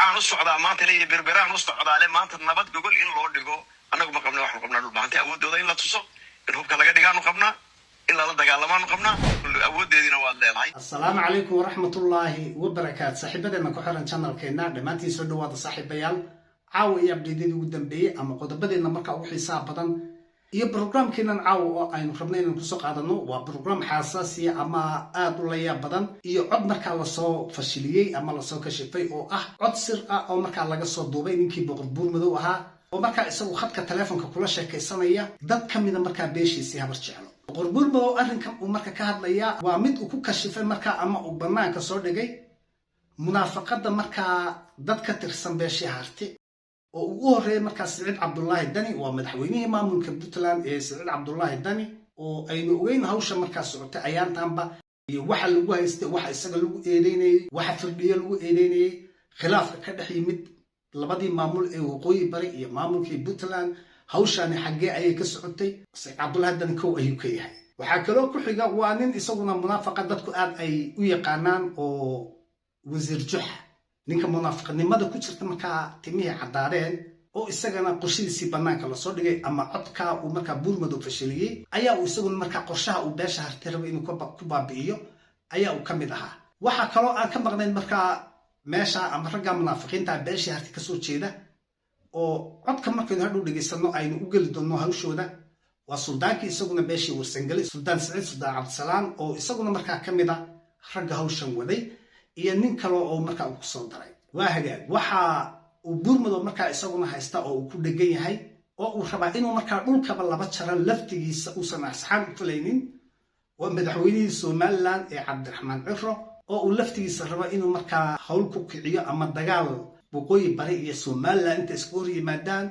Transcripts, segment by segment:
waxaan u socdaa maanta leeyahay berberaan u socdaa le maanta nabad gogol in loo dhigo anagu ma qabno waxaan qabnaa dhulbaantay awoodooda in la tuso in hubka laga dhigaanu qabnaa in la dagaalamaanu qabnaa awoodeedina waa leedahay. Assalaamu calaykum waraxmatullaahi wabarakaatu. saaxiibadeena ku xiran channelkeena dhamaantiin soo dhawaada saaxiibayaal. caawa iyo abdeedadii ugu dambeeyay ama qodobadeena marka ugu xiisaha badan iyo programkeenan caawa oo aynu rabnay inaan kusoo qaadano waa program xasaasi ama aad u layaab badan iyo cod marka la soo fashiliyay ama la soo kashifay oo ah cod sir ah oo marka laga soo duubay ninkii boqor buur madow ahaa oo marka isagu khadka telefoonka kula sheekaysanaya dad kamida marka beeshiisii habar jeclo. boqor buur madow arrinkan uu marka ka hadlaya waa mid uu ku kashifay marka ama uu banaanka soo dhigay munaafaqada marka dad ka tirsan beeshii harti oo ugu horeeyay marka Saciid Cabdullaahi Dani waa madaxweynihii maamulka Puntland ee Saciid Cabdullaahi Dani oo aynu ogeyn hawsha marka socotay ayaantaanba iyo waxa lagu haystay waxa isaga lagu eedeynayay waxa firdhiye lagu eedeynayay khilaafka ka dhex yimid labadii maamul ee waqooyi bari iyo maamulkii Puntland hawshani xagee ayay ka socotay Saciid Cabdullaahi Dani kow ayuu ka yahay. waxa kale oo ku xiga waa nin isaguna munaafaqa dadku aad ay u yaqaanaan oo wasiir Juxa ninka munaafiqnimada ku jirta marka timihii cadaadeen oo isagana qorshihiisii banaanka la soo dhigay ama codka uu marka buur madow fashiliyay ayaa uu isaguna marka qorshaha uu beesha harti rabay inuu ku baabi'iyo ayaa uu kamid ahaa. waxa kale oo aan ka maqnayn marka meesha ama ragga munaafiqiinta beesha harti ka soo jeeda oo codka markaynu hadhow dhageysano aynu u geli doono hawshooda waa suldaankii isaguna beeshii warsangalay suldaan Saciid suldaan Cabdisalaam oo isaguna marka kamid ah ragga hawshan waday iyo nin kale oo marka uu soo daray. waa hagaag waxa uu buur madow marka isaguna haysta oo uu ku dhagan yahay oo uu rabaa inuu marka dhulkaba laba jara laftigiisa uusan asxaan u fulaynin waa madaxweynihii Somaliland ee Cabdiraxmaan Ciro oo uu laftigiisa raba inuu marka hawl ku kiciyo ama dagaal waqooyi bari iyo Somaliland inta isku hor yimaadaan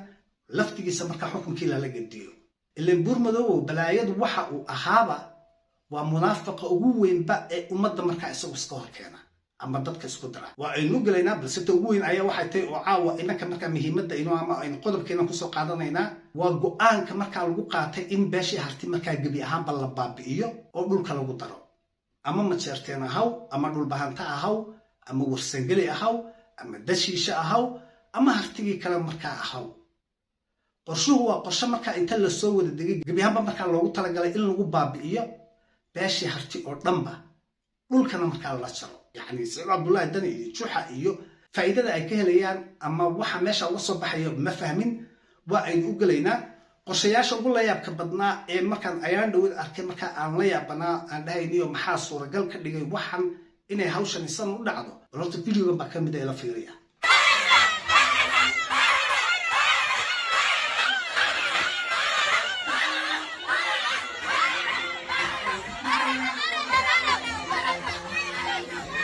laftigiisa marka xukunkii la gediyo. ileen buur madow balaayadu waxa uu ahaaba waa munaafiqa ugu weynba ee ummadda marka isagu iska hor keena ama dadka isku dara. waa aynu galaynaa balse ta ugu weyn ayaa waxay tahay oo caawa inanka marka muhiimadda inuu ama aynu qodobkeena kusoo qaadanaynaa waa go'aanka marka lagu qaatay in beeshii harti marka gebi ahaanba la baabi'iyo oo dhulka lagu daro ama majeerteen ahaw ama dhulbahanta ahaw ama warsangeli ahaw ama dashiisha ahaw ama hartigii kale marka ahaw. qorshuhu waa qorshe marka inta la soo wada degay gebi ahaanba marka loogu talagalay in lagu baabi'iyo beeshii harti oo dhanba dhulkana marka la jaro. يعني سعيد عبد الله الدني جوحة إيو فإذا أي كهليان أما وحى ماشى وصل بحيو ما فاهمين وأين أقولينا قرشياش أقول لا يبقى بدنا إيه مكان أيان دود أركي مكان أن لا يبنا أن هاي نيو محاصر رجال كدي وحن إنه هوش الإنسان ودعده رحت فيديو جنب كم بدأ إلى فيريا.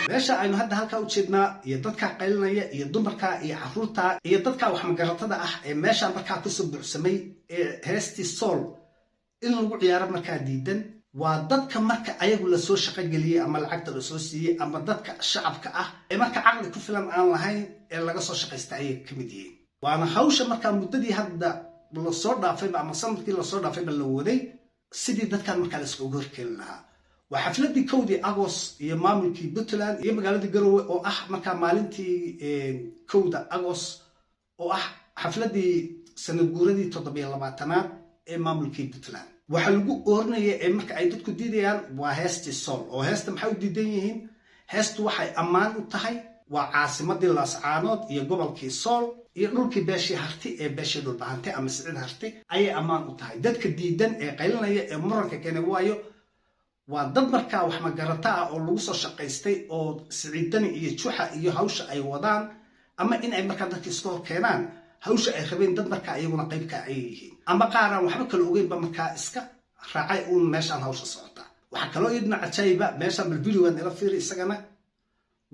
meesha aynu hadda halka u jeednaa iyo dadka qaylinaya iyo dumarka iyo caruurta iyo dadka wax magaratada ah ee meesha marka ku soo buuxsamay ee heestii soul in lagu ciyaaro marka diidan waa dadka marka ayagu la soo shaqo galiyay ama lacagta la soo siiyay ama dadka shacabka ah ee marka caqli ku filan aan lahayn ee laga soo shaqaystay ay kamid yihiin. waana hawsha marka muddadii hadda la soo dhaafay ama sanadkii la soo dhaafay la waday sidii dadkan marka la isku horkeeni lahaa. وحفلتي كودي أغوص يا ماملكي بوتلاند يا مقالدي قروي أو مركا مالنتي كودا أغوص أو حفلتي سنقولدي تطبيع لبعتنا يا ماملكي بوتلاند وحلقو أورنية مركا عيدتكو ديديان وهاستي الصول وهاست محاول ديدينيهن هاست وحي أمان وطهي وعاصمة دي لاسعانات يا قبل كي صول يقولك باشي هرتي باشي دول بانتي أما سعيد هرتي أي أمان وطهي دادك ديدان قيلنا يا مركا كان وايو waa dad marka wax magarata ah oo lagu soo shaqaystay oo Saciidani iyo Juxa iyo hawsha ay wadaan ama in ay marka dadka iska hor keenaan hawsha ay rabeen dad marka ayaguna qayb ka ay yihiin ama qaaraan waxba kala ogeynba marka iska raacay uun meeshan hawsha socota. waxa kale oo idna cajayba meeshan video-gan ila fiiri isagana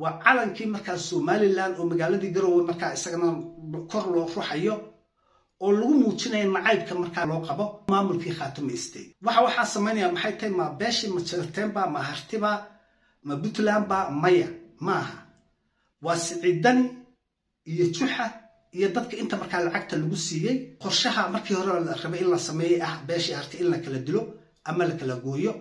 waa calankii marka Somaliland oo magaaladii Garowe marka isagana kor loo ruxayo oo lagu muujinayo nacaybka marka loo qabo maamulkii Khaatumaystay. waxa sameynaya maxay tahay ma beeshi ma jirteenba ma hartiba ma Puntland ba maya maaha waa Saciidani iyo Juxa iyo dadka inta marka lacagta lagu siiyay qorshaha markii hore la rabay in la sameeyo beeshi harti in la kala dilo ama la kala gooyo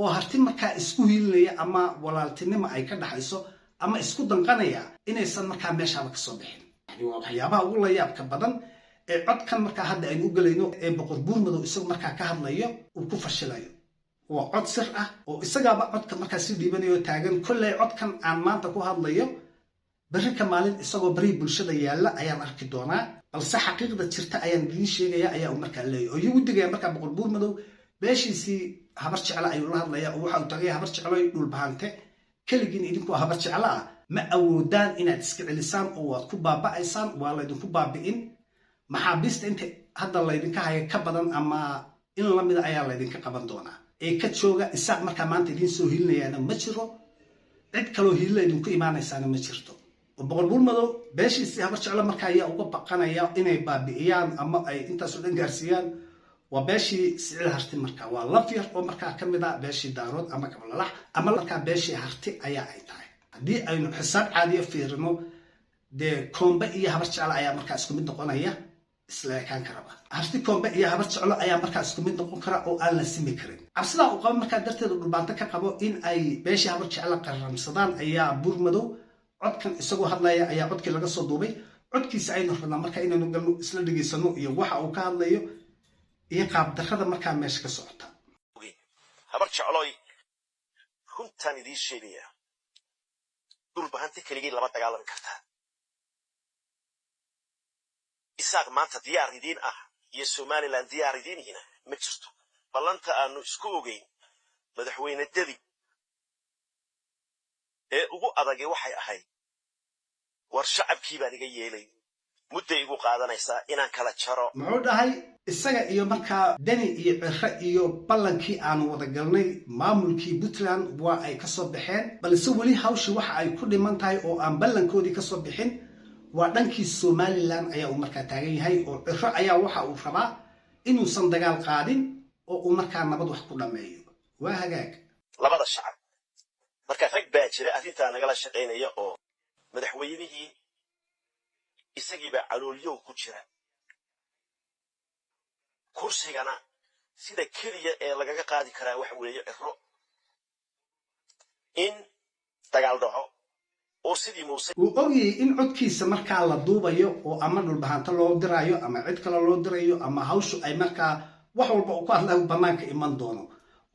oo harti marka isku hiilinaya ama walaaltinimo ay ka dhaxayso ama isku danqanaya inaysan markaa meeshaaba ka soo bixin. Yani waa waxyaabaha ugu layaabka badan ee codkan markaa hadda aynu u gelayno ee boqor buurmadow isagu markaa ka hadlayo uu ku fashilayo. waa cod sir ah oo isagaaba codka markaa si dhiibanayo taagan. kolley codkan aan maanta ku hadlayo berri ka maalin isagoo bari bulshada yaalla ayaan arki doonaa, balse xaqiiqda jirta ayaan idiin sheegaya ayaa uu markaa leeyahay oo iyagu digaya markaa boqor buurmadow beeshiisii habar jecla ayuu la hadlaya oo waxa uu tagay habar jecloy dhulbahante keligiin idinku habar jecla ah ma awoodaan inaad iska celisaan oo waad ku baaba'aysaan, waa laydinku baabi'in. maxaabiista inta hadda laydinka haya ka badan ama in lamida ayaa laydinka qaban doonaa ee ka jooga. isaaq markaa maanta idiin soo hilinayaana ma jiro, cid kaloo hilila idinku imaanaysaana ma jirto. oo boqor buurmadow beeshiisii habar jeclo markaa ayaa uga baqanaya inay baabi'iyaan ama ay intaasoo dhan gaarsiiyaan. waa beeshii sicil harti markaa waa laf yar oo markaa ka mid ah beeshii daarood ama kablalax ama markaa beeshii harti ayaa ay tahay. haddii aynu xisaab caadiya fiirino dee koombe iyo habar jeclo ayaa markaa isku mid noqonaya, isla ekaan karaba. harti koombe iyo habar jeclo ayaa markaa isku mid noqon kara oo aan la simi karin. cabsidaa uu qabo markaa darteeda dhulbaanto ka qabo in ay beeshii habar jeclo qaramsadaan ayaa buurmadow codkan isagoo hadlaya ayaa codkii laga soo duubay. codkiisa aynu rabnaa markaa inaynu galno isla dhegaysano iyo waxa uu ka hadlayo iyo qaabdarrada markaa meesha ka socota. habar jecloy runtaan idiin sheegaya dhulbahante keligii lama dagaalami kartaa. isaaq maanta diyaar idiin ah iyo somaliland diyaar idiinihina ma jirto. ballanta aanu isku ogeyn madaxweyne dedi ee ugu adagay waxay ahayd war shacabkii baan iga yeelay mudday igu qaadanaysaa inaan kala jaro. muxuu dhahay isaga iyo markaa deni iyo cirre iyo ballankii aanu wada galnay maamulkii puntland waa ay ka soo baxeen, balse weli hawshii waxa ay ku dhiman tahay oo aan ballankoodii ka soo bixin. waa dhankii somaliland ayaa uu markaa taagan yahay oo cirre ayaa waxa uu rabaa inuusan dagaal qaadin oo uu markaa nabad wax ku dhammeeyo. waa hagaag labada shacab marka rag baa jira arrintaa nagala shaqaynaya oo madaxweynihii isagiibaa caloolyow ku jira. kursigana sida keliya ee lagaga qaadi karaa waxa weeye cirro in dagaal dhaco oo sidii muuse uu ogyahay in codkiisa markaa la duubayo oo ama dhulbahanto loo dirayo ama cid kale loo dirayo ama hawshu ay markaa wax walba uu ku hadlayo bannaanka iman doono,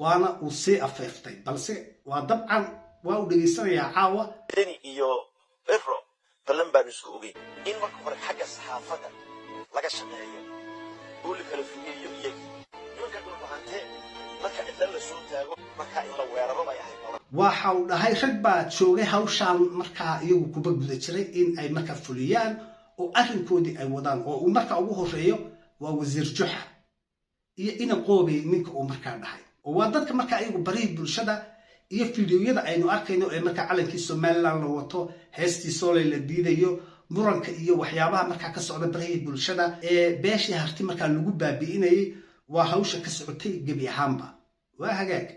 waana uu sii afeeftay. balse waa dabcan waa uu dhegaysanayaa caawa. deni iyo cirro ballan baanu isku ogeyn in marka hore xagga saxaafadda laga shaqeeyo oo la kala fogeeyo iyagii nimanka dhulbahante marka cidla la soo taago markaa in la weeraro bay ahayd. waxa uu dhahay rag baa joogay hawshaan markaa iyagu kuba guda jiray in ay markaa fuliyaan oo arrinkoodii ay wadaan. oo uu markaa ugu horeeyo waa wasiir juxa iyo ina qoobey ninka uu markaa dhahay. oo waa dadka markaa iyagu barihii bulshada iyo fiidiyoyada aynu arkayno ee markaa calankii somaliland la wato, heestii sooley la diidayo, muranka iyo waxyaabaha markaa ka socda barihii bulshada ee beeshii harti markaa lagu baabi'inayay. waa hawsha ka socotay gebi ahaanba. waa hagaag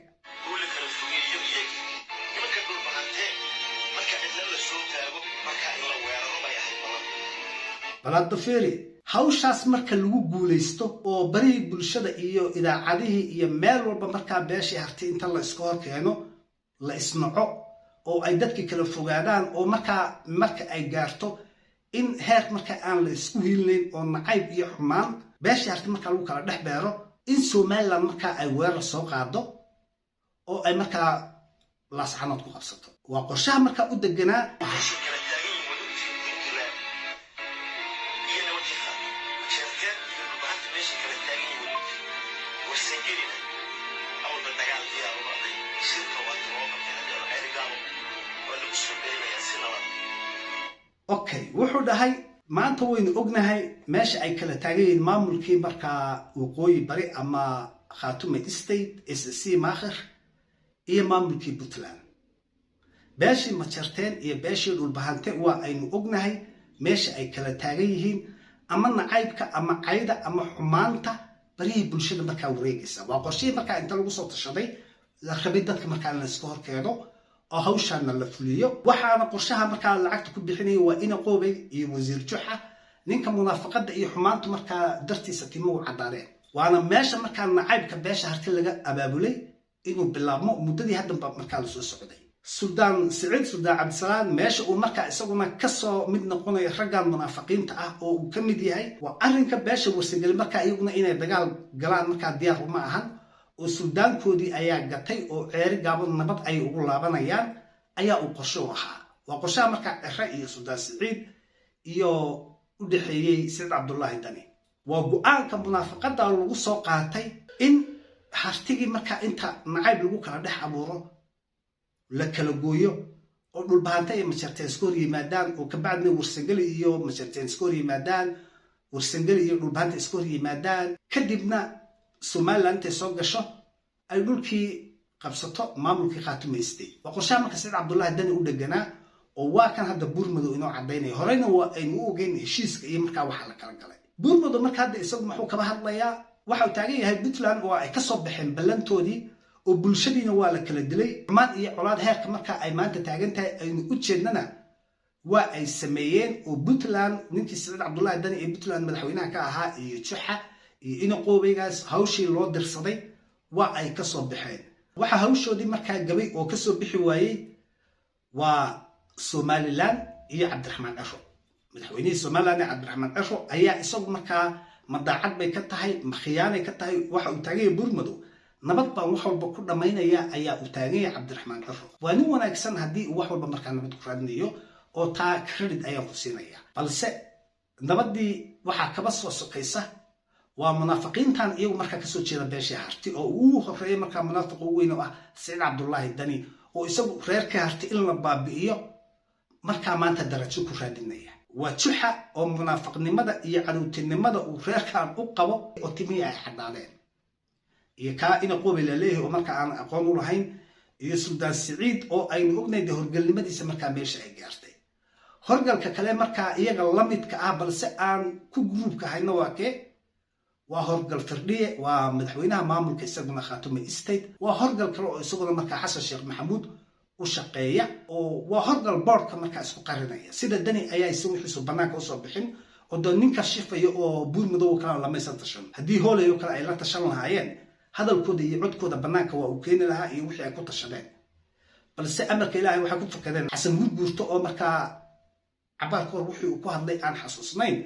balaadafeeri hawshaas marka lagu guulaysto oo barihii bulshada iyo idaacadihii iyo meel walba markaa beeshii harti inta la iska hor keeno la isnaco oo ay dadkii kala fogaadaan oo marka ay gaarto in heer markaa aan la isku hiilinayn oo nacayb iyo xumaan beeshii harti markaa lagu kala dhex beero in somaliland markaa ay weerar soo qaado oo ay markaa laascanood ku qabsato. waa qorshaha markaa u deganaa. okay wuxuu dhahay maanta waynu ognahay meesha ay kala taagan yihiin maamulkii markaa waqooyi bari ama khaatume state SSC maakhir iyo maamulkii puntland. beeshii majarteen iyo beeshii dhulbahante waa aynu ognahay meesha ay kala taagan yihiin ama nacaybka ama cayda ama xumaanta barihii bulshada markaa wareegaysa. waa qorshihii markaa inta lagu soo tashaday la rabay dadka markaa la iska horkeeno oo hawshaana la fuliyo. waxaana qorshaha markaa lacagta ku bixinaya waa ina qoobey iyo wasiir juxa, ninka munaafaqada iyo xumaanta markaa dartiisa timo u caddaadeen. waana meesha markaa nacaybka beesha harti laga abaabulay inuu bilaabmo muddadii haddanba markaa la soo socday. suldaan siciid suldaan cabdisalaan meesha uu markaa isaguna kasoo mid noqonayo raggan munaafiqiinta ah oo uu ka mid yahay waa arrinka beesha warsageli markaa iyaguna inay dagaal galaan markaa diyaar uma ahan oo suldaankoodii ayaa gatay oo ceeri gaabo nabad ay ugu laabanayaan ayaa uu qorsho u ahaa waa qorshaha markaa cere iyo suldaan siciid iyo u dhexeeyey siciid cabdullaahi dani waa go-aanka munaafiqada lagu soo qaatay in hartigii markaa inta nacayb lagu kala dhex abuuro la kala gooyo oo dhulbahanta iyo majarteen iska hor yimaadaan oo kabacdina warsangeli iyo majarteen iska hor yimaadaan warsangeli iyo dhulbahanta iska hor yimaadaan kadibna somaliland intay soo gasho ay dhulkii qabsato maamulkii khaatumaystay waa qorshaha marka siciid cabdullaahi dani u dheganaa oo waa kan hadda buurmadow inoo caddaynaya horeyna waa aynu u ogeyn heshiiska iyo markaa waxaa la kala galay buurmadow marka hadda isagu muxuu kaba hadlayaa waxa uu taagan yahay puntland oo ay kasoo baxeen ballantoodii oo bulshadiina waa la kala dilay xumaan iyo colaad heerka marka ay maanta taagan tahay aynu u jeednana waa ay sameeyeen oo puntland ninkii siciid cabdullaahi dani ee puntland madaxweynaha ka ahaa iyo juxa iyo inaqoobeygaas hawshii loo dirsaday waa ay kasoo baxeen waxa hawshoodii markaa gabay oo kasoo bixi waayey waa somaliland iyo cabdiraxmaan cero madaxweynihii somaliland ee cabdiraxmaan cero ayaa isagu markaa madaacad bay ka tahay ma khiyaanay ka tahay waxa uu taagan yahay buurmadow nabad baan wax walba ku dhammaynaya ayaa uu taagan yahay cabdiraxmaan cero waa nin wanaagsan haddii uu wax walba markaa nabad ku raadinayo oo taa credit ayaan ku siinaya balse nabaddii waxaa kaba soo sokaysa waa munaafiqiintan iyagu markaa kasoo jeeda beeshii harti oo uu horeeyay markaa munaafiqa ugu weyn oo ah siciid cabdullaahi dani oo isagu reerkii harti in la baabi'iyo markaa maanta darajo ku raadinaya waa juxa oo munaafiqnimada iyo cadowtinimada uu reerkan u qabo oo timihii ay xadhaadeen iyo kaa ina qobi la leeyahay oo markaa aan aqoon u lahayn iyo suldaan siciid oo aynu ognayd horgalnimadiisa markaa meesha ay gaartay horgalka kale markaa iyaga la midka ah balse aan ku gruubka hayno waa kee waa horgal firdhiye waa madaxweynaha maamulka isaguna khaatume state waa horgal kale oo isaguna markaa xasan sheekh maxamuud u shaqeeya oo waa horgal boardka markaa isku qarinaya sida dani ayaa isagu wixiisu bannaanka usoo bixin oo doo ninka shifaya oo buurmadow kalena lamaysan tashan haddii hoolayo kale ay la tashan lahaayeen hadalkooda iyo codkooda bannaanka waa uu keeni lahaa iyo wixii ay ku tashadeen balse amarka ilaahay waxay ku fakadeen xasan gurguurto oo markaa cabaar ka hor wixii uu ku hadlay aan xasuusnayn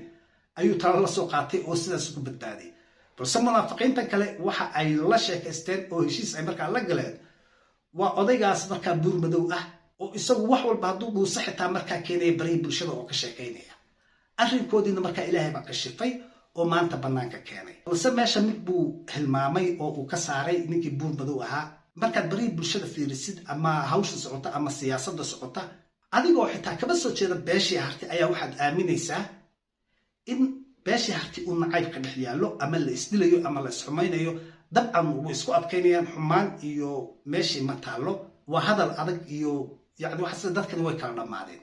ayuu talo la soo qaatay oo sidaas ku badbaaday balse munaafiqiinta kale waxa ay la sheekaysteen oo heshiis ay markaa la galeen waa odaygaas markaa buurmadow ah oo isagu wax walba hadduu dhuusa xitaa markaa keenaya barihii bulshada oo ka sheekaynaya arrinkoodiina markaa ilaahay baa kashifay oo maanta bannaanka keenay balse meesha mid buu hilmaamay oo uu ka saaray ninkii buurmadow ahaa markaad barihii bulshada fiirisid ama hawsha socota ama siyaasadda socota adigoo xitaa kaba soo jeeda beeshii harti ayaa waxaad aaminaysaa in beeshii harti uu nacayb ka dhex yaallo ama la isdilayo ama la isxumaynayo dabcan way isku adkaynayaan xumaan iyo meeshii ma taallo waa hadal adag iyo yacni waxa sida dadkani way kala dhammaadeen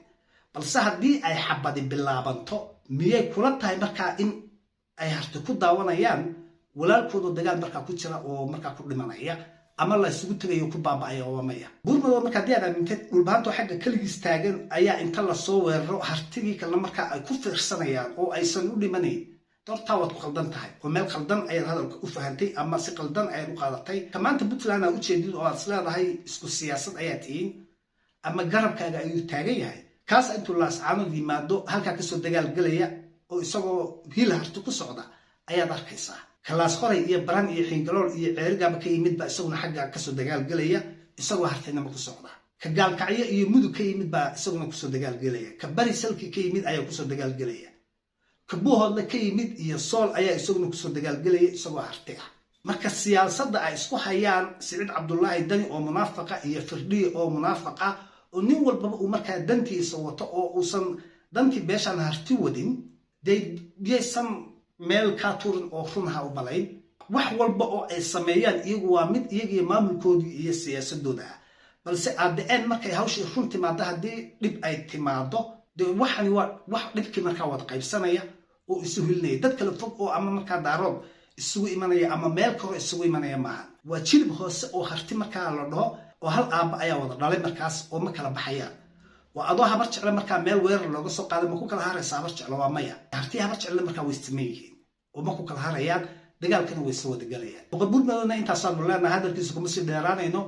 balse haddii ay xabadi bilaabanto miyay kula tahay markaa in ay harti ku daawanayaan walaalkooda dagaal markaa ku jira oo markaa ku dhimanaya ama la isugu tegayo ku baaba'aya oo maya buurmadow markaa haddii aad aamintay dhulbahanto xagga keligiis taagan ayaa inta lasoo weeraro hartigii kalena markaa ay ku fiirsanayaan oo aysan u dhimanayn doortaa waad ku qaldan tahay oo meel qaldan ayaad hadalka u fahantay ama si qaldan ayaad u qaadatay ka maanta puntland aa ujeedid oo aad is leedahay isku siyaasad ayaa tihiin ama garabkaaga ayuu taagan yahay kaas intuu laascaanood yimaado halkaa kasoo dagaalgelaya oo isagoo hiil harti ku socda ayaad arkaysaa kalaas qoray iyo baran iyo xingalool iyo ceerigaaba ka yimid baa isaguna xagga kasoo dagaalgelaya isagoo hartinimo ku socda ka gaalkacyo iyo mudug ka yimid baa isaguna kusoo dagaalgelaya ka bari salki ka yimid ayaa kusoo dagaalgelaya ka buuhoodle ka yimid iyo sool ayaa isaguna kusoo dagaalgelaya isagoo harti ah marka siyaasadda ay isku hayaan siciid cabdullaahi dani oo munaafaqa iyo firdhiye oo munaafaqa oo nin walbaba uu markaa dantiisa wato oo uusan dantii beeshaan harti wadin dee yaysan meel kaa turin oo runha u malayn wax walba oo ay sameeyaan iyagu waa mid iyagiyo maamulkoodii iyo siyaasadooda ah balse aadeen markay hawshii run timaado haddii dhib ay timaado dee waxani waa wax dhibkii markaa wada qaybsanaya oo isu hilinaya dad kale fog oo ama markaa daarood isugu imanaya ama meel karo isugu imanaya maaha waa jilib hoose oo harti markaa la dhaho oo hal aabba ayaa wada dhalay markaas oo ma kala baxayaan waa adoo habar jecle markaa meel weerar looga soo qaaday ma ku kala haraysa habar jecle waa maya hartii habar jecle markaa way siman yihiin oo ma ku kala harayaan dagaalkana way soo wada galayaan boqor buurmadowna intaasaanu leenahay hadalkiisa kuma sii dheeraanayno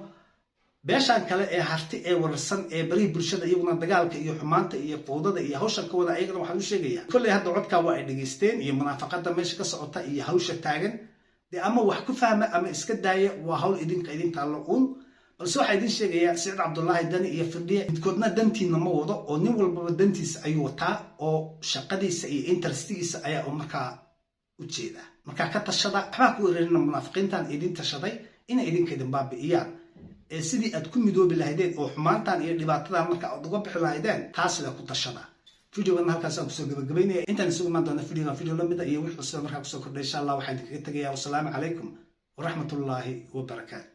beeshaan kale ee harti ee wararsan ee barihi bulshada iyaguna dagaalka iyo xumaanta iyo fowdada iyo hawshan ka wada ayagana waxaan u sheegayaa kolley hadda codkaa waa ay dhegaysteen iyo munaafaqada meesha ka socota iyo hawsha taagan dee ama wax ku fahma ama iska daaya waa hawl idin taallo uun balse waxaa idin sheegayaa Siciid Cabdullaahi Dani iyo Firdhiye midkoodna dantiina ma wado oo nin walbaba dantiisa ayuu wataa oo shaqadiisa iyo interestigiisa ayaa markaa u jeeda markaa ka tashada waxbaa ku weerarina munaafiqiintan idin tashaday inay idinka idin baabi'iyaan sidii aad ku midoobi lahaydeen oo xumaantan iyo dhibaatadan marka aad uga bixi lahaydeen taasida ku tashada videogan halkaas aan kusoo gabagabaynaya intaan isugu imaan doona video lamida iyo wixii cusub markaa kusoo kordhay insha allah waxaan idinkaga tegayaa wasalaamu calaykum waraxmatullaahi wabarakaatu